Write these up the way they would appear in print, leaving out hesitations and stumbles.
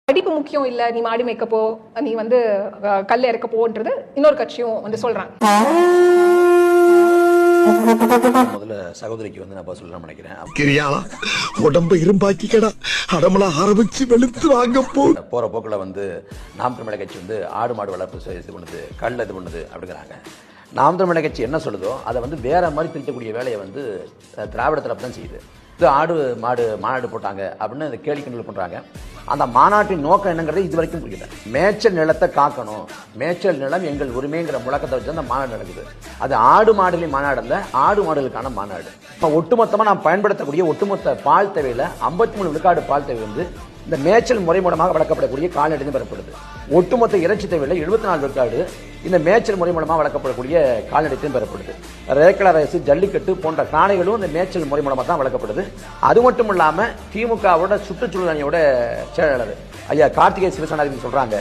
படிப்பு முக்கியம் இல்ல, நீ மாடி மேய்க்கப்போ, நீ வந்து கல்ல இறக்க போன்றது இன்னொரு கட்சியும் வந்து சொல்றாங்க. முதல்ல சகோதரிக்கு வந்து நான் சொல்லணும்னு நினைக்கிறேன். கிரியா உடம்பு இரும்பாக்கிக்கடா, அடமலா ஆரம்பிச்சு வெளுத்து வாங்க போற போக்குல வந்து நாம் தமிழர் கட்சி வந்து ஆடு மாடு வளர்ப்பு இது பண்ணுது, கல் இது பண்ணுது அப்படிங்கிறாங்க. நாம் தமிழர் கட்சி என்ன சொல்லுதோ அதை வந்து வேற மாதிரி திருத்தக்கூடிய வேலையை வந்து திராவிட தரப்பு தான் செய்யுது. இது ஆடு மாடு மாநாடு போட்டாங்க அப்படின்னு அந்த கேலி கிண்டல் பண்றாங்க. அந்த மாநாட்டின் நோக்கம் என்னங்கிறது இது வரைக்கும் புரியல. மேய்ச்சல் நிலத்தை காக்கணும், மேய்ச்சல் நிலம் எங்கள் உரிமைங்கிற முழக்கத்தை வச்சு அந்த மாநாடு நடக்குது. அது ஆடு மாடுகளின் மாநாடு அல்ல, ஆடு மாடுகளுக்கான மாநாடு. இப்போ ஒட்டுமொத்தமாக நாம் பயன்படுத்தக்கூடிய ஒட்டுமொத்த பால் தேவையில் 53 விழுக்காடு பால் தேவை வந்து இந்த மேய்ச்சல் முறை மூலமாக வளர்க்கப்படக்கூடிய கால்நடை பெறப்படுது. ஒட்டுமொத்த இறைச்சி தேவையில் 74 விழுக்காடு இந்த மேய்ச்சல் முறை மூலமாக வளர்க்கப்படக்கூடிய கால்நடையும் பெறப்படுது. ரேக்கள ரேசு, ஜல்லிக்கட்டு போன்ற காளைகளும் இந்த மேய்ச்சல் முறை மூலமாக தான் வளர்க்கப்படுது. அது மட்டும் இல்லாமல் திமுகவோட சுற்றுச்சூழல் அணியோட செயலாளர் ஐயா கார்த்திகை சிவசனாதிபதி சொல்றாங்க,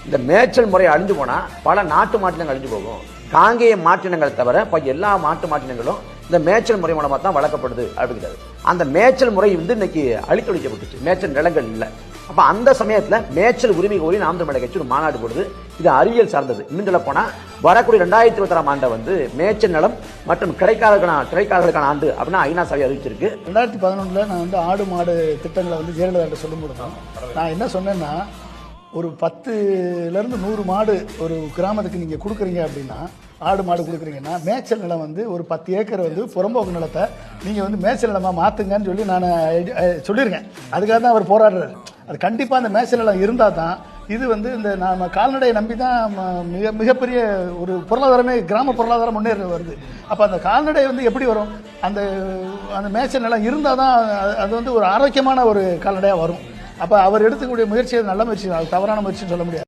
இந்த மேய்ச்சல் முறை அழிஞ்சு போனா பல நாட்டு மாட்டினங்கள் அழிஞ்சு போகும். காங்கேய மாட்டினங்கள் தவிர எல்லா மாட்டு மாட்டினங்களும் இந்த மேய்ச்சல் முறை மூலமாக தான் வளர்க்கப்படுது அப்படிங்கிறது. அந்த மேய்ச்சல் முறை வந்து இன்னைக்கு அழித்தொழிக்கப்பட்டுச்சு, மேய்ச்சல் நிலங்கள் இல்லை. அப்ப அந்த சமயத்தில் மேய்ச்சல் உரிமை கோரி நாம் தமிழர் கட்சி ஒரு மாநாடு போடுது. இது அறிவியல் சார்ந்தது. இன்னும் சொல்ல போனா வரக்கூடிய 2026 ஆண்டை வந்து மேய்ச்சல் நிலம் மற்றும் கிடைக்காதவர்களுக்கான ஆண்டு அப்படின்னு ஐநா சபை அறிவிச்சிருக்கு. 2011 நான் வந்து ஆடு மாடு திட்டங்களை வந்து ஜெயலலிதா சொல்லும் பொழுது நான் என்ன சொன்னேன்னா, ஒரு 10லேருந்து 100 மாடு ஒரு கிராமத்துக்கு நீங்கள் கொடுக்குறீங்க அப்படின்னா, ஆடு மாடு கொடுக்குறீங்கன்னா மேய்ச்சல் நிலம் வந்து ஒரு 10 ஏக்கர் வந்து புறம்போக்கு நிலத்தை நீங்கள் வந்து மேய்ச்சல் நிலமாக மாற்றுங்கன்னு சொல்லி நான் சொல்லியிருக்கேன். அதுக்காக தான் அவர் போராடுறாரு. அது கண்டிப்பாக அந்த மேய்ச்சல் நிலம் இருந்தால் தான் இது வந்து இந்த நம்ம கால்நடையை நம்பி தான் மிகப்பெரிய ஒரு பொருளாதாரமே கிராம பொருளாதாரம் முன்னேற வருது. அப்போ அந்த கால்நடை வந்து எப்படி வரும்? அந்த மேய்ச்சல் நிலம் இருந்தால் தான் அது வந்து ஒரு ஆரோக்கியமான ஒரு கால்நடையாக வரும். அப்போ அவர் எடுத்துக்கூடிய முயற்சி நல்ல முயற்சி, அது தவறான முயற்சின்னு சொல்ல முடியாது.